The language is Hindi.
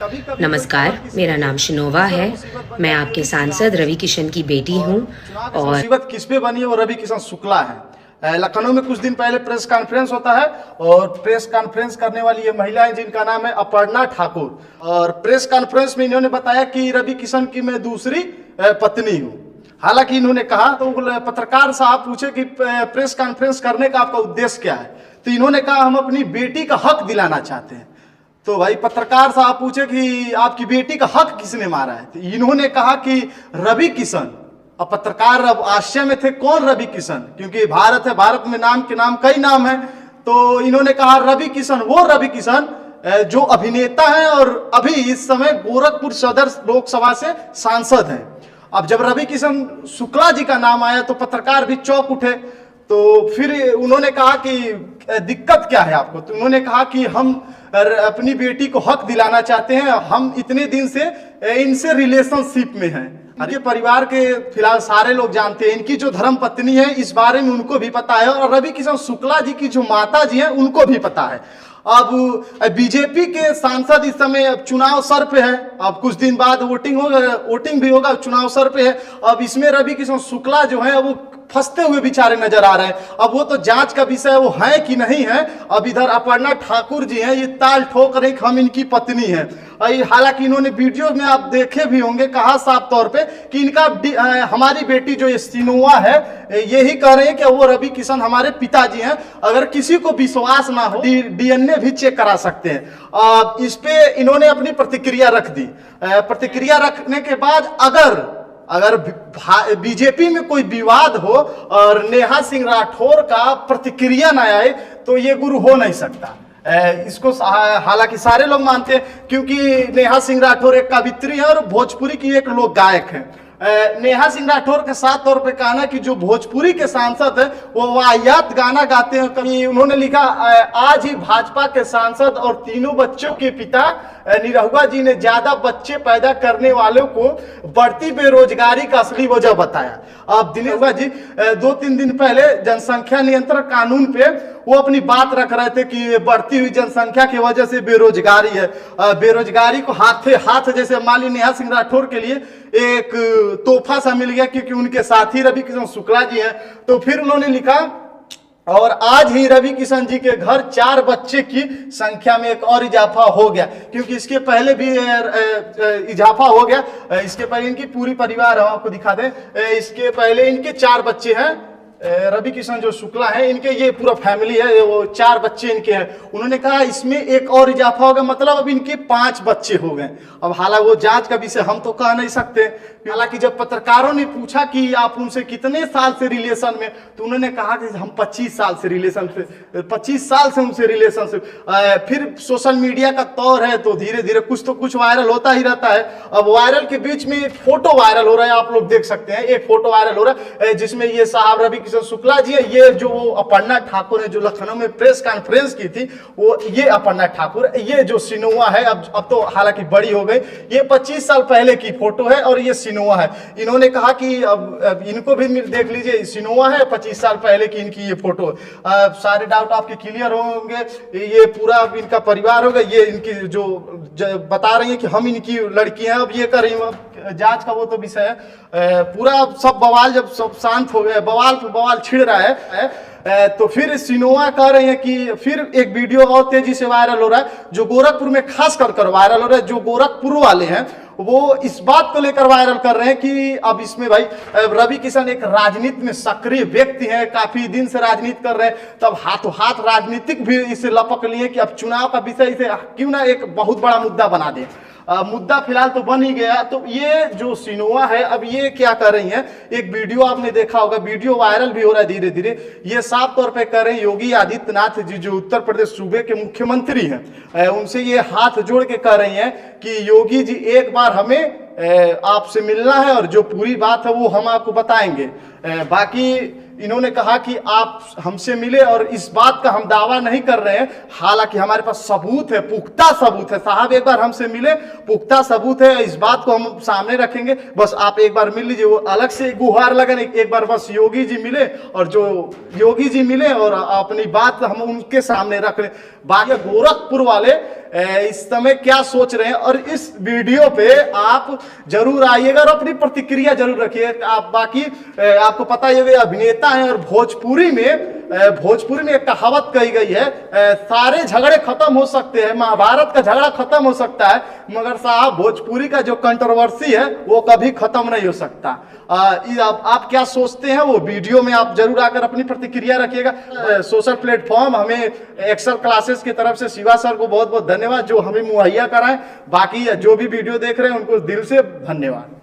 नमस्कार, मेरा नाम शिनोवा है। मैं आपके सांसद रवि किशन की बेटी हूं और मुसीबत किस पे बनी है वो रवि किशन शुक्ला है। लखनऊ में कुछ दिन पहले प्रेस कॉन्फ्रेंस होता है और प्रेस कॉन्फ्रेंस करने वाली ये महिला है जिनका नाम है अपर्णा ठाकुर। और प्रेस कॉन्फ्रेंस में इन्होंने बताया कि रवि किशन की मैं दूसरी पत्नी हूँ। हालांकि इन्होंने कहा तो पत्रकार साहब पूछे कि प्रेस कॉन्फ्रेंस करने का आपका उद्देश्य क्या है, तो इन्होंने कहा हम अपनी बेटी का हक दिलाना चाहते हैं। तो भाई पत्रकार साहब पूछे कि आपकी बेटी का हक किसने मारा है, तो इन्होंने कहा कि रवि किशन। अब पत्रकार अब आश्चर्य में थे, कौन रवि किशन, क्योंकि भारत है, भारत में नाम के नाम कई नाम है। तो इन्होंने कहा रवि किशन, वो रवि किशन जो अभिनेता है और अभी इस समय गोरखपुर सदर लोकसभा से सांसद हैं। अब जब रवि किशन शुक्ला जी का नाम आया तो पत्रकार भी चौंक उठे। तो फिर उन्होंने कहा कि दिक्कत क्या है आपको, तो उन्होंने कहा कि हम अपनी बेटी को हक दिलाना चाहते हैं, हम इतने दिन से इनसे रिलेशनशिप में हैं। इनके परिवार के फिलहाल सारे लोग जानते हैं, इनकी जो धर्म पत्नी है इस बारे में उनको भी पता है और रवि किशन शुक्ला जी की जो माता जी हैं उनको भी पता है। अब बीजेपी के सांसद इस समय चुनाव सर पे है, अब कुछ दिन बाद वोटिंग भी होगा, चुनाव सर पे है। अब इसमें रवि किशन शुक्ला जो है वो फंसते हुए बेचारे नजर आ रहे हैं। अब वो तो जांच का विषय वो है कि नहीं है। अब इधर अपर्णा ठाकुर जी हैं, ये ताल ठोक रहे कि हम इनकी पत्नी हैं। हालांकि इन्होंने वीडियो में आप देखे भी होंगे, कहा साफ तौर पे कि इनका हमारी बेटी जो सिनोवा है यही कह रहे हैं कि वो रवि किशन हमारे पिताजी हैं। अगर किसी को विश्वास ना हो डीएनए भी चेक करा सकते हैं। इस पे इन्होंने अपनी प्रतिक्रिया रख दी। प्रतिक्रिया रखने के बाद अगर बीजेपी में कोई विवाद हो और नेहा सिंह राठौर का प्रतिक्रिया न आए तो ये गुरु हो नहीं सकता। इसको हालांकि सारे लोग मानते हैं, क्योंकि नेहा सिंह राठौर एक कवित्री है और भोजपुरी की एक लोक गायक है। नेहा सिंह राठौर के साथ तौर पे कहना कि जो भोजपुरी के सांसद है वो वाहियात गाना गाते हैं। कभी उन्होंने लिखा, आज ही भाजपा के सांसद और तीनों बच्चों के पिता निरहुआ जी ने ज्यादा बच्चे पैदा करने वालों को बढ़ती बेरोजगारी का असली वजह बताया। अब निरहुआ जी 2-3 दिन पहले जनसंख्या नियंत्रण कानून पे वो अपनी बात रख रहे थे कि बढ़ती हुई जनसंख्या की वजह से बेरोजगारी है। बेरोजगारी को हाथ जैसे मान ली नेहा सिंह राठौर के लिए एक तोहफा सा मिल गया, क्योंकि उनके साथी रवि किशन शुक्ला जी हैं। तो फिर उन्होंने लिखा, और आज ही रवि किशन जी के घर 4 बच्चे की संख्या में एक और इजाफा हो गया, क्योंकि इसके पहले भी इजाफा हो गया। इसके पहले इनकी पूरी परिवार हम आपको दिखा दें, इसके पहले इनके 4 बच्चे हैं। रवि किशन जो शुक्ला है इनके ये पूरा फैमिली है, वो 4 बच्चे इनके हैं। उन्होंने कहा इसमें एक और इजाफा होगा, मतलब अब इनके 5 बच्चे हो गए। अब हालांकि वो जांच का विषय हम तो कह नहीं सकते। हालांकि जब पत्रकारों ने पूछा कि आप उनसे कितने साल से रिलेशन में, तो उन्होंने कहा कि हम 25 साल से उनसे रिलेशन से। फिर सोशल मीडिया का दौर है तो धीरे धीरे कुछ तो कुछ वायरल होता ही रहता है। अब वायरल के बीच में एक फोटो वायरल हो रहा है, आप लोग देख सकते हैं। एक फोटो वायरल हो रहा है जिसमें ये साहब रवि किशन शुक्ला जी है, ये जो अपर्णा ठाकुर है जो लखनऊ में प्रेस कॉन्फ्रेंस की थी, वो ये अपर्णा ठाकुर, ये जो सिनोवा है अब तो हालांकि बड़ी हो गई, ये 25 साल पहले की फोटो है और ये सिनोवा है। इन्होंने कहा कि अब इनको भी देख लीजिए, सिनोवा है 25 साल पहले की इनकी ये फोटो। सारे डाउट आपके क्लियर होंगे, ये पूरा इनका परिवार होगा। ये इनकी जो बता रही है कि हम इनकी लड़की हैं, अब ये कर रही हूँ, जांच का वो तो विषय है। पूरा सब बवाल जब सब शांत हो गए, बवाल पे बवाल छिड़ रहा है, तो फिर सिनोवा कह रहे हैं कि फिर एक वीडियो और तेजी से वायरल हो रहा है, जो गोरखपुर में खास कर वायरल हो रहा है। जो गोरखपुर वाले हैं वो इस बात को लेकर वायरल कर रहे हैं कि अब इसमें भाई रवि किशन एक राजनीति में सक्रिय व्यक्ति है, काफी दिन से राजनीति कर रहे हैं, तब हाथों हाथ राजनीतिक भी इसे लपक लिए कि अब चुनाव का विषय इसे क्यों ना एक बहुत बड़ा मुद्दा बना दे। मुद्दा फिलहाल तो बन ही गया। तो ये जो सिनोवा है अब ये क्या कर रही हैं, एक वीडियो आपने देखा होगा, वीडियो वायरल भी हो रहा है धीरे धीरे। ये साफ तौर पे कर रहे हैं योगी आदित्यनाथ जी जो उत्तर प्रदेश सूबे के मुख्यमंत्री हैं, उनसे ये हाथ जोड़ के कह रही हैं कि योगी जी एक बार हमें आपसे मिलना है और जो पूरी बात है वो हम आपको बताएंगे। बाकी इन्होंने कहा कि आप हमसे मिले और इस बात का हम दावा नहीं कर रहे हैं, हालांकि हमारे पास सबूत है, पुख्ता सबूत है। साहब एक बार हमसे मिले, पुख्ता सबूत है, इस बात को हम सामने रखेंगे, बस आप एक बार मिल लीजिए। वो अलग से गुहार लगन, एक बार बस योगी जी मिले और जो योगी जी मिले और अपनी बात हम उनके सामने रख रहे। बाकी गोरखपुर वाले इस समय क्या सोच रहे हैं, और इस वीडियो पे आप जरूर आइएगा और अपनी प्रतिक्रिया जरूर रखिए। आप बाकी आपको पता है ये अभिनेता हैं, और भोजपुरी में एक कहावत कही गई है, सारे झगड़े खत्म हो सकते हैं, महाभारत का झगड़ा खत्म हो सकता है, मगर साहब भोजपुरी का जो कंट्रोवर्सी है वो कभी खत्म नहीं हो सकता। आप क्या सोचते हैं वो वीडियो में आप जरूर आकर अपनी प्रतिक्रिया रखिएगा। सोशल प्लेटफॉर्म हमें एक्सेल क्लासेस की तरफ से शिवा सर को बहुत बहुत धन्यवाद जो हमें मुहैया कराएं। बाकी जो भी वीडियो देख रहे हैं उनको दिल से धन्यवाद।